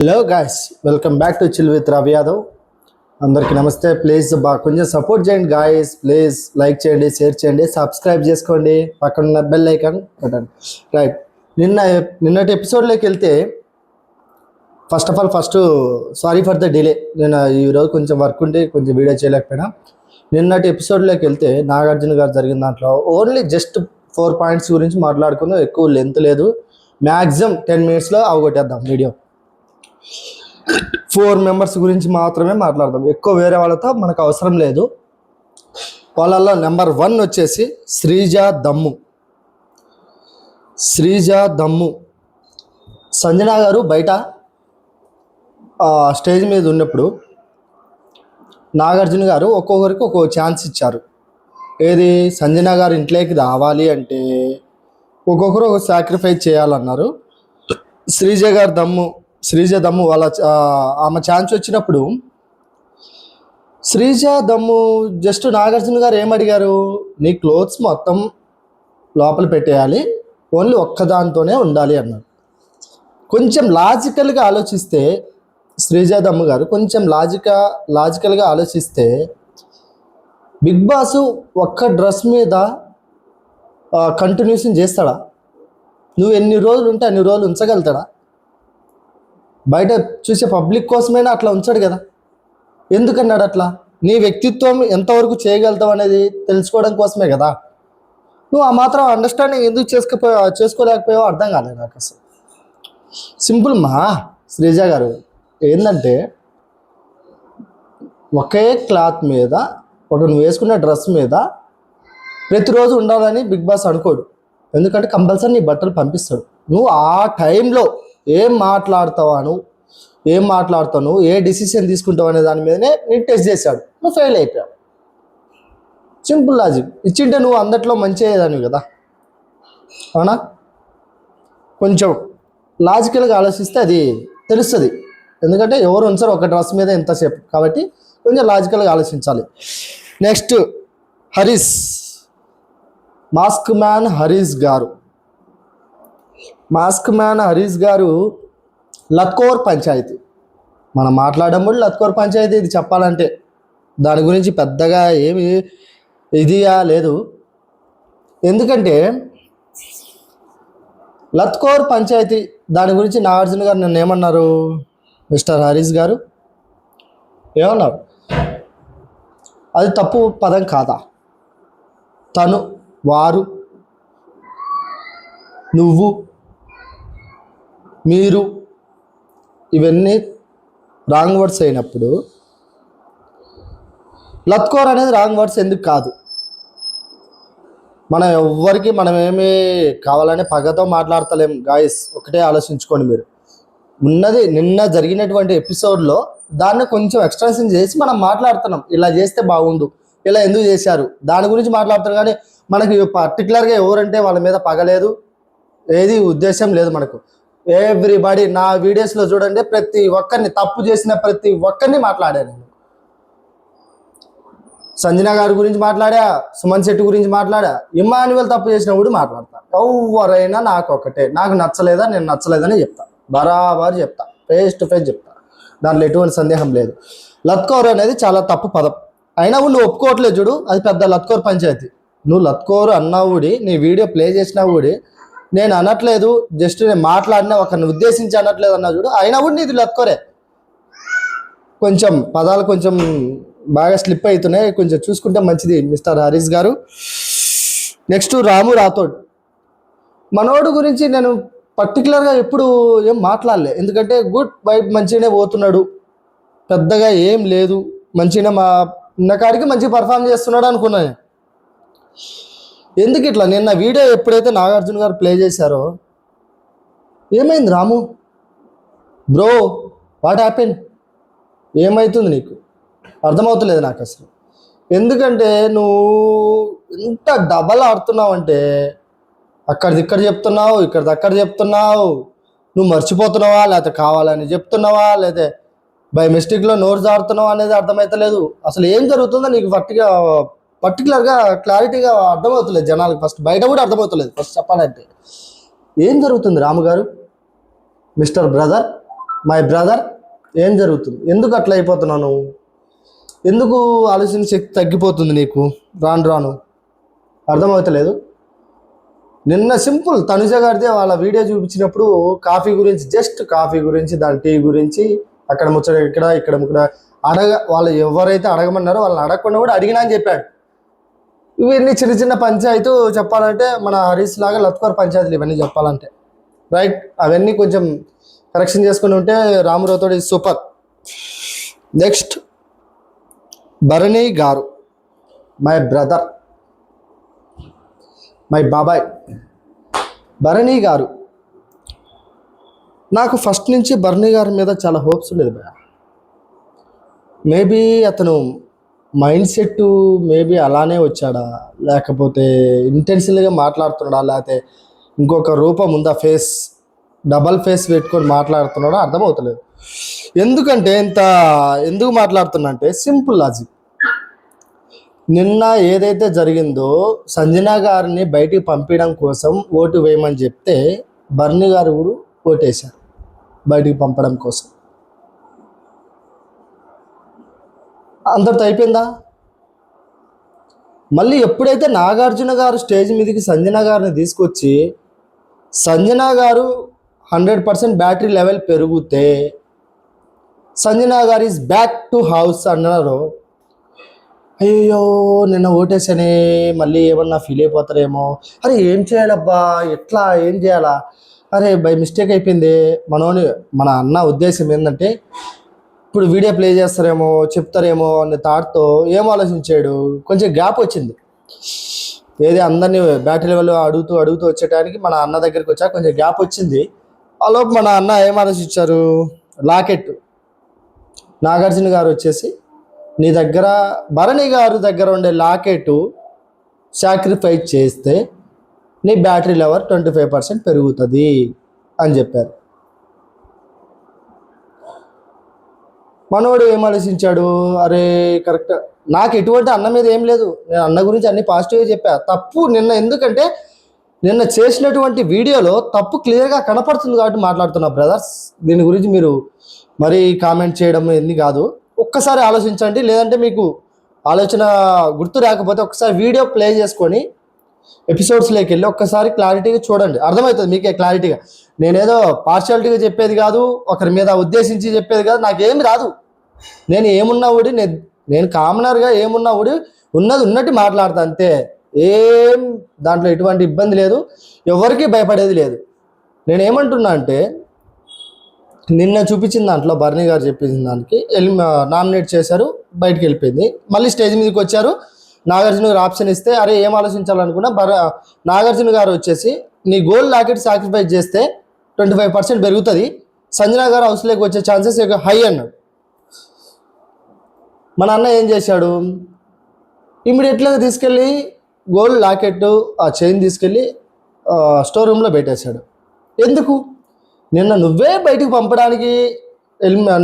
Hello guys, welcome back to chill with Ravi Yadav. అందరికీ నమస్తే. Please కొంచెం సపోర్ట్ చేయండి గాయస్. ప్లీజ్ లైక్ చేయండి, షేర్ చేయండి, సబ్స్క్రైబ్ చేసుకోండి, పక్కన ఉన్న బెల్ ఐకాన్ కొట్టండి. రైట్, నిన్నటి ఎపిసోడ్లోకి వెళ్తే first sorry for the delay. నేను ఈరోజు కొంచెం వర్క్ ఉండి కొంచెం వీడియో చేయలేకపోయినా. నిన్నటి ఎపిసోడ్లోకి వెళ్తే నాగార్జున గారు జరిగిన దాంట్లో ఓన్లీ జస్ట్ 4 పాయింట్స్ గురించి మాట్లాడుకుందాం. ఎక్కువ లెంత్ లేదు, మ్యాక్సిమం 10 minutesలో అవగొట్టేద్దాం వీడియో. 4 members గురించి మాత్రమే మాట్లాడదాం, ఎక్కువ వేరే వాళ్ళతో మనకు అవసరం లేదు. వాళ్ళల్లో నెంబర్ 1 వచ్చేసి శ్రీజ దమ్ము. సంజన గారు బయట స్టేజ్ మీద ఉన్నప్పుడు నాగార్జున గారు ఒక్కొక్కరికి ఒక్కొక్క ఛాన్స్ ఇచ్చారు. ఏది, సంజన గారు ఇంట్లోకి రావాలి అంటే ఒక్కొక్కరు ఒక సాక్రిఫైస్ చేయాలన్నారు. శ్రీజ దమ్ము వాళ్ళ ఆమె ఛాన్స్ వచ్చినప్పుడు శ్రీజ దమ్ము జస్ట్ నాగార్జున గారు ఏమడిగారు, నీ క్లోత్స్ మొత్తం లోపల పెట్టేయాలి, ఓన్లీ ఒక్కదాంతోనే ఉండాలి అన్నారు. కొంచెం లాజికల్గా ఆలోచిస్తే శ్రీజ దమ్ము గారు కొంచెం లాజికల్గా ఆలోచిస్తే బిగ్ బాస్ ఒక్క డ్రెస్ మీద కంటిన్యూషన్ చేస్తాడా? నువ్వు ఎన్ని రోజులు ఉంటే అన్ని రోజులు ఉంచగలుగుతాడా? బయట చూసే పబ్లిక్ కోసమైనా అట్లా ఉంచాడు కదా. ఎందుకన్నాడు అట్లా? నీ వ్యక్తిత్వం ఎంతవరకు చేయగలుగుతావు అనేది తెలుసుకోవడం కోసమే కదా. నువ్వు ఆ మాత్రం అండర్స్టాండింగ్ ఎందుకు చేసుకోలేకపోయావో అర్థం కాలేదు నాకు అసలు. సింపుల్ శ్రీజ గారు ఏంటంటే, ఒకే క్లాత్ మీద నువ్వు వేసుకున్న డ్రెస్ మీద ప్రతిరోజు ఉండాలని బిగ్ బాస్ అనుకోడు. ఎందుకంటే కంపల్సరీ నీ బట్టలు పంపిస్తాడు. నువ్వు ఆ టైంలో ఏం మాట్లాడతావు, ఏ డిసిషన్ తీసుకుంటావు అనే దాని మీదనే నేను టెస్ట్ చేశాడు. నువ్వు ఫెయిల్ అయిపోయావు. Simple logic. ఇచ్చింటే నువ్వు అందట్లో మంచి అయ్యేదానివి కదా, అవునా? కొంచెం లాజికల్గా ఆలోచిస్తే అది తెలుస్తుంది. ఎందుకంటే ఎవరు ఉంచారు ఒక డ్రెస్ మీద ఎంతసేపు, కాబట్టి కొంచెం లాజికల్గా ఆలోచించాలి. నెక్స్ట్ మాస్క్ మ్యాన్ హరీష్ గారు లత్కోర్ పంచాయతీ మనం మాట్లాడడం లత్కోర్ పంచాయతీ. ఇది చెప్పాలంటే దాని గురించి పెద్దగా ఏమి ఇదిగా లేదు. ఎందుకంటే లత్కోర్ పంచాయతీ దాని గురించి నాగార్జున గారు నన్ను ఏమన్నారు, మిస్టర్ హరీష్ గారు ఏమన్నారు, అది తప్పు పదం కాదా? తను, వారు, నువ్వు, మీరు ఇవన్నీ రాంగ్ వర్డ్స్ అయినప్పుడు లత్కోర్ అనేది రాంగ్ వర్డ్స్ ఎందుకు కాదు? మనమేమి కావాలని పగతో మాట్లాడతలేం గాయస్. ఒకటే ఆలోచించుకోండి మీరు. నిన్న జరిగినటువంటి ఎపిసోడ్లో దాన్ని కొంచెం ఎక్స్టెన్షన్ చేసి మనం మాట్లాడుతున్నాం. ఇలా చేస్తే బాగుండు, ఇలా ఎందుకు చేశారు దాని గురించి మాట్లాడుతారు. కానీ మనకి పర్టికులర్గా ఎవరంటే వాళ్ళ మీద పగలేదు, ఏది ఉద్దేశం లేదు మనకు. ఎవ్రీబడి నా వీడియోస్లో చూడండి, ప్రతి ఒక్కరిని, తప్పు చేసిన ప్రతి ఒక్కరిని మాట్లాడాను. సంజన గారి గురించి మాట్లాడా, సుమన్ శెట్టి గురించి మాట్లాడా, ఇమాన్యువల్ తప్పు చేసినప్పుడు మాట్లాడతా. ఎవరైనా నాకు ఒకటే, నాకు నేను నచ్చలేదని చెప్తా, బరాబర్ చెప్తా, ఫేస్ టు ఫేస్ చెప్తా. దాంట్లో ఎటువంటి సందేహం లేదు. లత్కోర్ అనేది చాలా తప్పు పదం. అయినా నువ్వు ఒప్పుకోవట్లేదు చూడు, అది పెద్ద లత్కోర్ పంచాయతీ. నువ్వు లత్కోరు అన్నావుడి, నీ వీడియో ప్లే చేసినావుడి, నేను అనట్లేదు, జస్ట్ నేను మాట్లాడినా ఒకరిని ఉద్దేశించి అనట్లేదు అన్నా చూడు, అయినా కూడా నీది లత్కోరే. కొంచెం పదాలు కొంచెం బాగా స్లిప్ అవుతున్నాయి, కొంచెం చూసుకుంటే మంచిది మిస్టర్ హరీష్ గారు. నెక్స్ట్ రాము రాథోడ్, మనోడు గురించి నేను పర్టికులర్గా ఎప్పుడు ఏం మాట్లాడలే. ఎందుకంటే గుడ్ వైబ్, మంచిగానే పోతున్నాడు, పెద్దగా ఏం లేదు, మంచిగా ఉన్నకాడికి మంచిగా పర్ఫామ్ చేస్తున్నాడు అనుకున్నాను. ఎందుకు ఇట్లా? నిన్న వీడియో ఎప్పుడైతే నాగార్జున గారు ప్లే చేశారో, ఏమైంది రాము బ్రో, వాట్ హ్యాపెన్, ఏమవుతుంది నీకు? అర్థమవుతలేదు నాకు అసలు. ఎందుకంటే నువ్వు ఎంత డబల్ ఆడుతున్నావు అంటే, అక్కడిది ఇక్కడ చెప్తున్నావు, ఇక్కడిది అక్కడ చెప్తున్నావు. నువ్వు మర్చిపోతున్నావా, లేకపోతే కావాలని చెప్తున్నావా, లేకపోతే బై మిస్టేక్లో నోరు జారుతున్నావా అనేది అర్థమవుతలేదు. అసలు ఏం జరుగుతుందో నీకు పర్టికులర్గా క్లారిటీగా అర్థమవుతలేదు జనాలకు. ఫస్ట్ బయట కూడా అర్థమవుతలేదు. ఫస్ట్ చెప్పాలంటే ఏం జరుగుతుంది రాము గారు, మిస్టర్ బ్రదర్? మై బ్రదర్, ఏం జరుగుతుంది? ఎందుకు అట్లా అయిపోతున్నాను? ఎందుకు ఆలోచన శక్తి తగ్గిపోతుంది నీకు రాను రాను? అర్థమవుతలేదు. నిన్న సింపుల్ తనుజ గారిదే వాళ్ళ వీడియో చూపించినప్పుడు కాఫీ గురించి, జస్ట్ కాఫీ గురించి, దాని టీ గురించి, అక్కడ ముచ్చట ఇక్కడ వాళ్ళు ఎవరైతే అడగమన్నారో వాళ్ళని అడగకుండా కూడా అడిగినా అని చెప్పాడు. ఇవన్నీ చిన్న చిన్న పంచాయతీ చెప్పాలంటే మన హరీష్ లాగా లత్కోర్ పంచాయతీలు ఇవన్నీ చెప్పాలంటే, రైట్? అవన్నీ కొంచెం కరెక్షన్ చేసుకుని ఉంటే రామరావుతోటి super. Next Bharani garu, my brother, my బాబాయ్ భరణి గారు. నాకు ఫస్ట్ నుంచి భరణి గారి మీద చాలా హోప్స్ ఉండేది భయ. మేబీ అతను మైండ్ సెట్ మేబీ అలానే వచ్చాడా, లేకపోతే ఇంటెన్షన్గా మాట్లాడుతున్నాడా, లేకపోతే ఇంకొక రూపం ఉందా, ఫేస్ డబల్ ఫేస్ పెట్టుకొని మాట్లాడుతున్నాడో అర్థమవుతలేదు. ఎందుకంటే ఎందుకు మాట్లాడుతున్నా అంటే సింపుల్ లాజిక్. నిన్న ఏదైతే జరిగిందో సంజన గారిని బయటికి పంపించడం కోసం ఓటు వేయమని చెప్తే భరణి గారు కూడా ఓటేశారు బయటికి పంపడం కోసం. అందరితో అయిపోయిందా? మళ్ళీ ఎప్పుడైతే నాగార్జున గారు స్టేజ్ మీదకి సంజన గారిని తీసుకొచ్చి సంజన గారు 100% బ్యాటరీ లెవెల్ పెరిగితే సంజన గారు ఈజ్ బ్యాక్ టు హౌస్ అన్నారు. అయ్యో నిన్న ఓటేసనే మళ్ళీ ఏమన్నా ఫీల్ అయిపోతారేమో, అరే ఏం చేయాలబ్బా, ఎట్లా ఏం చేయాలా, అరే బై మిస్టేక్ అయిపోయింది. మన అన్న ఉద్దేశం ఏంటంటే ఇప్పుడు వీడియో ప్లే చేస్తారేమో, చెప్తారేమో అనే థాట్తో ఏం ఆలోచించాడు. కొంచెం గ్యాప్ వచ్చింది. ఏది అందరినీ బ్యాటరీ లెవెల్ అడుగుతూ వచ్చేటానికి మన అన్న దగ్గరికి వచ్చా కొంచెం గ్యాప్ వచ్చింది. ఆలోపు మన అన్న ఏం ఆలోచించారు, లాకెట్ నాగార్జున గారు వచ్చేసి నీ దగ్గర భరణి గారు దగ్గర ఉండే లాకెట్ సాక్రిఫైస్ చేస్తే నీ బ్యాటరీ లెవెల్ 25% పెరుగుతుంది అని చెప్పారు. మనోడు ఏం ఆలోచించాడు, అరే కరెక్ట్, నాకు ఎటువంటి అన్న మీద ఏం లేదు, నేను అన్న గురించి అన్ని పాజిటివ్గా చెప్పా. తప్పు నిన్న ఎందుకంటే నిన్న చేసినటువంటి వీడియోలో తప్పు క్లియర్గా కనపడుతుంది కాబట్టి మాట్లాడుతున్నా బ్రదర్స్. దీని గురించి మీరు మరీ కామెంట్ చేయడం ఎన్ని కాదు, ఒక్కసారి ఆలోచించండి. లేదంటే మీకు ఆలోచన గుర్తు రాకపోతే ఒక్కసారి వీడియో ప్లే చేసుకొని ఎపిసోడ్స్లోకి వెళ్ళి ఒక్కసారి క్లారిటీగా చూడండి, అర్థమవుతుంది మీకే క్లారిటీగా. నేనేదో పార్షియాలిటీగా చెప్పేది కాదు, ఒకరి మీద ఉద్దేశించి చెప్పేది కాదు, నాకేమి రాదు. నేను ఏమున్నా ఊడి నేను కామనర్గా ఏమున్నా ఊడి ఉన్నది ఉన్నట్టు మాట్లాడతా అంతే. ఏం దాంట్లో ఎటువంటి ఇబ్బంది లేదు, ఎవరికి భయపడేది లేదు. నేనేమంటున్నా అంటే నిన్న చూపించిన దాంట్లో భరణి గారు చెప్పించిన దానికి నామినేట్ చేశారు, బయటకు వెళ్ళిపోయింది. మళ్ళీ స్టేజ్ మీదకి వచ్చారు, నాగార్జున గారు ఆప్షన్ ఇస్తే అరే ఏం ఆలోచించాలనుకున్నా నాగార్జున గారు వచ్చేసి నీ గోల్ లాకెట్ సాక్రిఫైస్ చేస్తే 25% పెరుగుతుంది, సంజన గారు హౌస్లోకి వచ్చే ఛాన్సెస్ హై అన్నాడు. మన అన్న ఏం చేశాడు, ఇమ్మీడియట్గా తీసుకెళ్ళి గోల్డ్ లాకెట్ ఆ చైన్ తీసుకెళ్ళి స్టోర్ రూమ్లో పెట్టేశాడు. ఎందుకు? నిన్న నువ్వే బయటికి పంపడానికి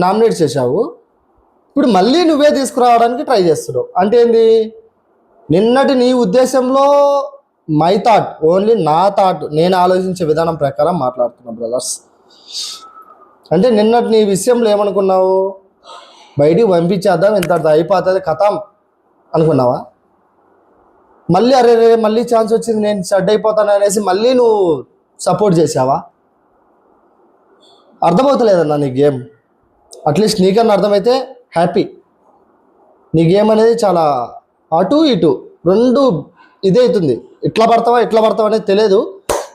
నామినేట్ చేశావు, ఇప్పుడు మళ్ళీ నువ్వే తీసుకురావడానికి ట్రై చేస్తున్నావు. అంటే ఏంది? నిన్నటి నీ ఉద్దేశంలో మై థాట్, ఓన్లీ నా థాట్, నేను ఆలోచించే విధానం ప్రకారం మాట్లాడుతున్నా బ్రదర్స్. అంటే నిన్నటి నీ విషయంలో ఏమనుకున్నావు, బయటికి పంపించేద్దాం, ఇంత అయిపోతుంది కథం అనుకున్నావా? మళ్ళీ అరే మళ్ళీ ఛాన్స్ వచ్చింది, నేను షడ్ అయిపోతాను అనేసి మళ్ళీ నువ్వు సపోర్ట్ చేసావా? అర్థమవుతలేదన్నా నీ గేమ్. అట్లీస్ట్ నీకన్నా అర్థమైతే హ్యాపీ. నీ గేమ్ అనేది చాలా అటు ఇటు రెండు ఇదే అవుతుంది. ఇట్లా పడతావా అనేది తెలియదు,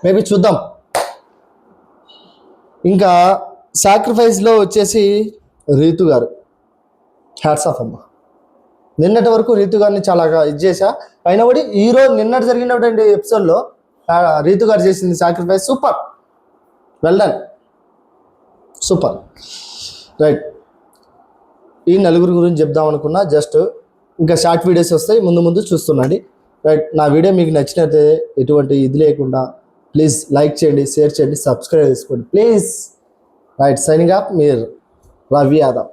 మేబీ చూద్దాం. ఇంకా సాక్రిఫైస్లో వచ్చేసి రీతు గారు, హ్యాట్స్ ఆఫ్ అమ్మ. నిన్నటి వరకు రీతు గారిని చాలా ఇది చేశా, అయినా కూడా ఈరోజు నిన్నటి జరిగినటువంటి ఎపిసోడ్లో రీతు గారు చేసింది sacrifice super, well done, super, right. ఈ నలుగురు గురించి చెప్దాం అనుకున్నా, జస్ట్ ఇంకా షార్ట్ వీడియోస్ వస్తాయి, ముందు చూస్తుండండి, రైట్. నా వీడియో మీకు నచ్చినట్లయితే ఎటువంటి ఇది లేకుండా ప్లీజ్ లైక్ చేయండి, షేర్ చేయండి, సబ్స్క్రైబ్ చేసుకోండి ప్లీజ్, రైట్. సైనింగ్ ఆఫ్, మీరు రవి యాదవ్.